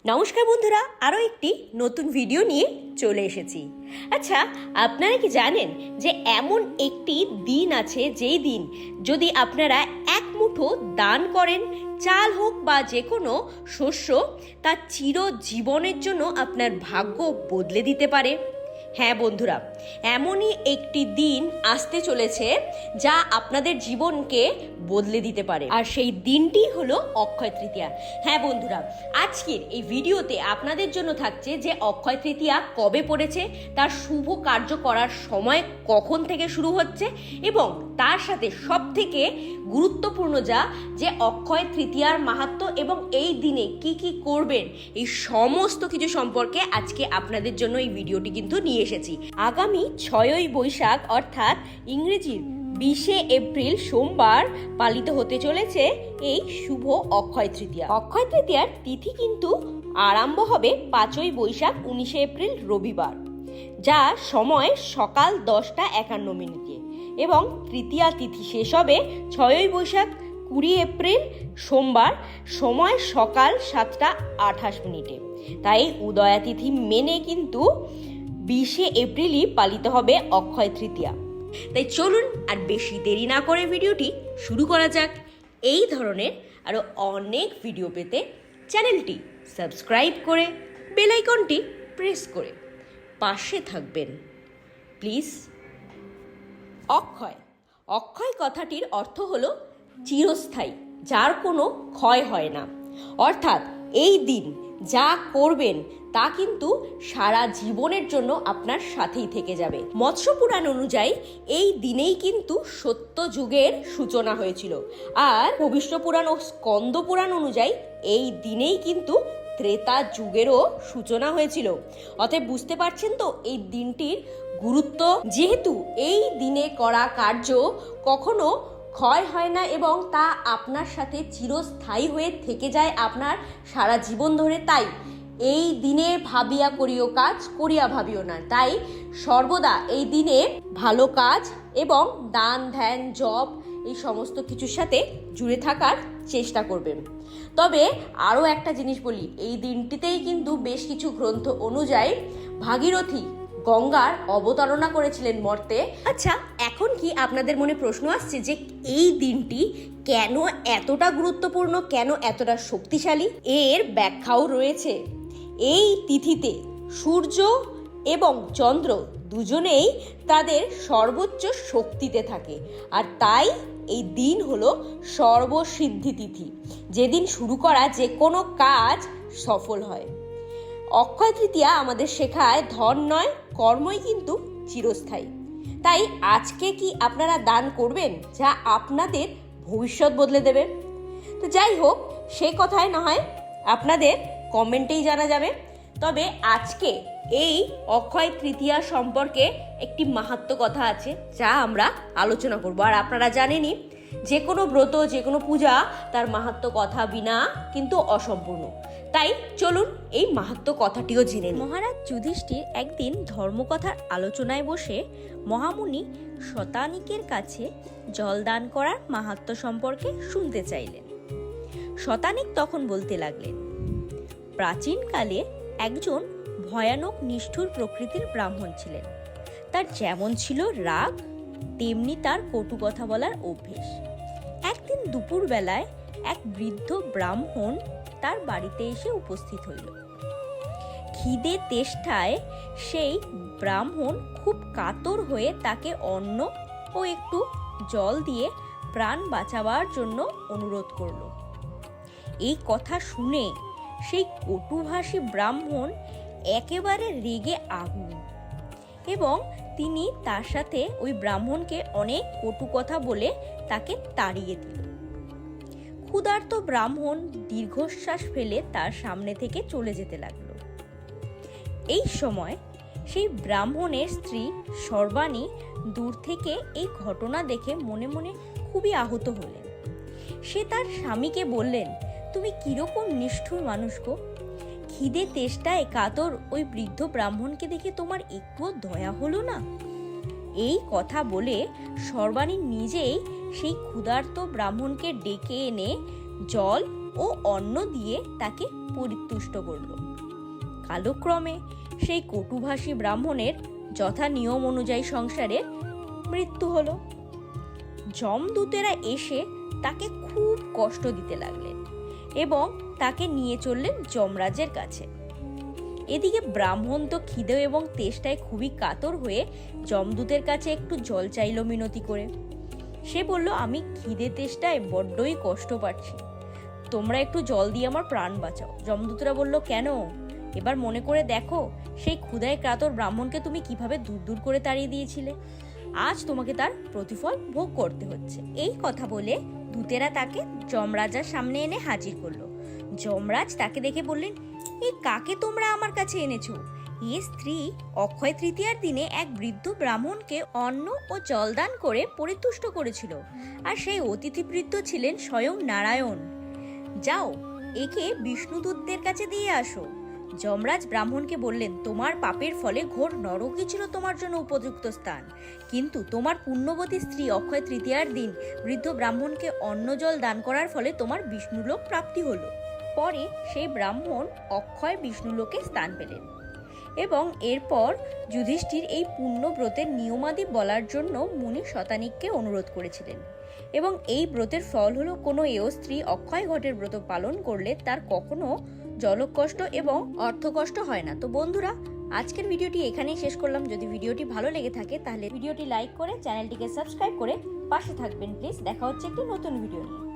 নমস্কার বন্ধুরা, আরও একটি নতুন ভিডিও নিয়ে চলে এসেছি। আচ্ছা, আপনারা কি জানেন যে এমন একটি দিন আছে যেই দিন যদি আপনারা এক মুঠো দান করেন, চাল হোক বা যে কোনো শস্য, তা চিরজীবনের জন্য আপনার ভাগ্য বদলে দিতে পারে। হ্যাঁ বন্ধুরা, এমনই একটি দিন আসতে চলেছে যা আপনাদের জীবনকে বদলে দিতে পারে, আর সেই দিনটি হলো অক্ষয় তৃতীয়া। হ্যাঁ বন্ধুরা, আজকের এই ভিডিওতে আপনাদের জন্য থাকছে যে অক্ষয় তৃতীয়া কবে পড়েছে, তার শুভ কার্য করার সময় কখন থেকে শুরু হচ্ছে, এবং তার সাথে সব থেকে গুরুত্বপূর্ণ যে অক্ষয় তৃতীয়ার মাহাত্ম্য এবং এই দিনে কি কি করবেন, এই সমস্ত কিছু সম্পর্কে আজকে আপনাদের জন্য এই ভিডিওটি কিন্তু নিয়ে এসেছি। আগামী 6ই বৈশাখ অর্থাৎ ইংরেজির 20শে এপ্রিল সোমবার পালিত হতে চলেছে এই শুভ অক্ষয় তৃতীয়া। অক্ষয় তৃতীয়ার তিথি কিন্তু আরম্ভ হবে 5ই বৈশাখ 19শে এপ্রিল রবিবার, যা সময় সকাল 10:51 এবং তৃতীয়া তিথি শেষ হবে 6ই বৈশাখ 20 এপ্রিল সোমবার, সময় সকাল 7:28। তাই উদয়া তিথি মেনে কিন্তু 20শে এপ্রিলই পালিত হবে অক্ষয় তৃতীয়া। তাই চলুন আর বেশি দেরি না করে ভিডিওটি শুরু করা যাক। এই ধরনের আরও অনেক ভিডিও পেতে চ্যানেলটি সাবস্ক্রাইব করে বেল আইকনটি প্রেস করে পাশে থাকবেন প্লিজ। অক্ষয় অক্ষয় কথাটির অর্থ হলো চিরস্থায়ী, যার কোনো ক্ষয় হয় না। অর্থাৎ এই দিন যা করবেন তা কিন্তু সারা জীবনের জন্য আপনার সাথেই থেকে যাবে। মৎস্য পুরাণ অনুযায়ী এই দিনেই কিন্তু সত্য যুগের সূচনা হয়েছিল, আর ভবিষ্য পুরাণ ও স্কন্দ পুরাণ অনুযায়ী এই দিনেই কিন্তু ত্রেতা যুগেরও সূচনা হয়েছিল। অতএব বুঝতে পারছেন তো এই দিনটির গুরুত্ব। যেহেতু এই দিনে করা কার্য কখনো ক্ষয় হয় না এবং তা আপনার সাথে চিরস্থায়ী হয়ে থেকে যায় আপনার সারা জীবন ধরে, তাই এই দিনে ভাবিয়া করিও কাজ, করিয়া ভাবিও না। তাই সর্বদা এই দিনে ভালো কাজ এবং দান ধ্যান জপ এই সমস্ত কিছুর সাথে জুড়ে থাকার চেষ্টা করবেন। তবে আরও একটা জিনিস বলি, এই দিনটিতেই কিন্তু বেশ কিছু গ্রন্থ অনুযায়ী ভাগীরথী গঙ্গার অবতারণা করেছিলেন মর্তে। আচ্ছা, এখন কি আপনাদের মনে প্রশ্ন আসছে যে এই দিনটি কেন এতটা গুরুত্বপূর্ণ, কেন এতটা শক্তিশালী? এর ব্যাখ্যাও রয়েছে। এই তিথিতে সূর্য এবং চন্দ্র দুজনেই তাদের সর্বোচ্চ শক্তিতে থাকে, আর তাই এই দিন হলো সর্বসিদ্ধি তিথি, যেদিন শুরু করা যে কোনো কাজ সফল হয়। অক্ষয় তৃতীয়া আমাদের শেখায় ধন নয়, কর্মই কিন্তু চিরস্থায়ী। তাই আজকে কি আপনারা দান করবেন যা আপনাদের ভবিষ্যৎ বদলে দেবে? তো যাই হোক, সেই কথায় না হয় আপনাদের কমেন্টেই জানা যাবে। তবে আজকে এই অক্ষয় তৃতীয়া সম্পর্কে একটি মাহাত্ম্য কথা আছে যা আমরা আলোচনা করব। আর আপনারা জানেনই, যে কোনো ব্রত, যে কোনো পূজা তার মাহাত্ম্য কথা বিনা কিন্তু অসম্পূর্ণ। তাই চলুন এই মাহাত্ম্য কথাটিও জেনে নিই। মহারাজ যুধিষ্ঠির একদিন ধর্মকথার আলোচনায় বসে মহামুনি শতানিকের কাছে জলদান করার মাহাত্ম্য সম্পর্কে শুনতে চাইলেন। শতানিক তখন বলতে লাগলেন, প্রাচীনকালে একজন ভয়ানক নিষ্ঠুর প্রকৃতির ব্রাহ্মণ ছিলেন। তার যেমন ছিল রাগ, তেমনি তার কটু কথা বলার অভ্যেস। একদিন দুপুরবেলায় এক বৃদ্ধ ব্রাহ্মণ তার বাড়িতে এসে উপস্থিত হইল। খিদে তেষ্টায় সেই ব্রাহ্মণ খুব কাতর হয়ে তাকে অন্ন ও একটু জল দিয়ে প্রাণ বাঁচাবার জন্য অনুরোধ করল। এই কথা শুনে সেই কটুভাষী ব্রাহ্মণ একেবারে রেগে আগুন, এবং তিনি তার সাথে ওই ব্রাহ্মণকে অনেক কটু কথা বলে তাকে তাড়িয়ে দিল। ক্ষুধার্ত ব্রাহ্মণ দীর্ঘশ্বাস ফেলে তার সামনে থেকে চলে যেতে লাগলো। এই সময় সেই ব্রাহ্মণের স্ত্রী সর্বাণী দূর থেকে এই ঘটনা দেখে মনে মনে খুবই আহত হলেন। সে তার স্বামীকে বললেন, তুমি কিরকম নিষ্ঠুর মানুষ গো! খিদে তেষ্টায় কাতর ওই বৃদ্ধ ব্রাহ্মণকে দেখে তোমার একটুও দয়া হলো না? এই কথা বলে সর্বাণী নিজেই সেই ক্ষুধার্ত ব্রাহ্মণকে ডেকে এনে জল ও অন্ন দিয়ে তাকে পরিতুষ্ট করল। কালক্রমে সেই কটুভাষী ব্রাহ্মণের যথা নিয়ম অনুযায়ী সংসারে মৃত্যু হলো। যমদূতেরা এসে তাকে খুব কষ্ট দিতে লাগলেন এবং তাকে নিয়ে চললেন যমরাজের কাছে। এদিকে ব্রাহ্মণ তো খিদে এবং তেষ্টায় খুবই কাতর হয়ে যমদূতের কাছে একটু জল চাইল মিনতি করে। সে বলল, আমি খিদে তেষ্টায় বড্ডই কষ্ট পাচ্ছি, তোমরা একটু জল দিয়ে আমার প্রাণ বাঁচাও। যমদূতরা বলল, কেন? এবার মনে করে দেখো, সেই ক্ষুধায় কাতর ব্রাহ্মণকে তুমি কিভাবে দূর দূর করে তাড়িয়ে দিয়েছিলে। আজ তোমাকে তার প্রতিফল ভোগ করতে হচ্ছে। এই কথা বলে দূতেরা তাকে যমরাজার সামনে এনে হাজির করলো। যমরাজ তাকে দেখে বললেন, এ কাকে তোমরা আমার কাছে এনেছো? এ স্ত্রী অক্ষয় তৃতীয়ার দিনে এক বৃদ্ধ ব্রাহ্মণকে অন্ন ও জলদান করে পরিতুষ্ট করেছিল, আর সেই অতিথি বৃদ্ধ ছিলেন স্বয়ং নারায়ণ। যাও, একে বিষ্ণুদূতদের কাছে দিয়ে আসো। যমরাজ ব্রাহ্মণকে বললেন, তোমার পাপের ফলে ঘোর নরকই ছিল তোমার জন্য উপযুক্ত স্থান, কিন্তু তোমার পুণ্যবতী স্ত্রী অক্ষয় তৃতীয়ার দিন বৃদ্ধ ব্রাহ্মণকে অন্ন জল দান করার ফলে তোমার বিষ্ণুলোক প্রাপ্তি হলো। পরে সেই ব্রাহ্মণ অক্ষয় বিষ্ণুলোকে স্থান পেলেন এবং এরপর যুধিষ্ঠির এই পুণ্যব্রতের নিয়মাদি বলার জন্য মুনি শতানিককে অনুরোধ করেছিলেন এবং এই ব্রতের ফল হলো কোনো এও স্ত্রী অক্ষয় ঘটের ব্রত পালন করলে তার কখনো জলকষ্ট এবং অর্থকষ্ট হয় না। তো বন্ধুরা, আজকের ভিডিওটি এখানেই শেষ করলাম। যদি ভিডিওটি ভালো লেগে থাকে তাহলে ভিডিওটি লাইক করে চ্যানেলটিকে সাবস্ক্রাইব করে পাশে থাকবেন প্লিজ। দেখা হচ্ছে একটি নতুন ভিডিও নিয়ে।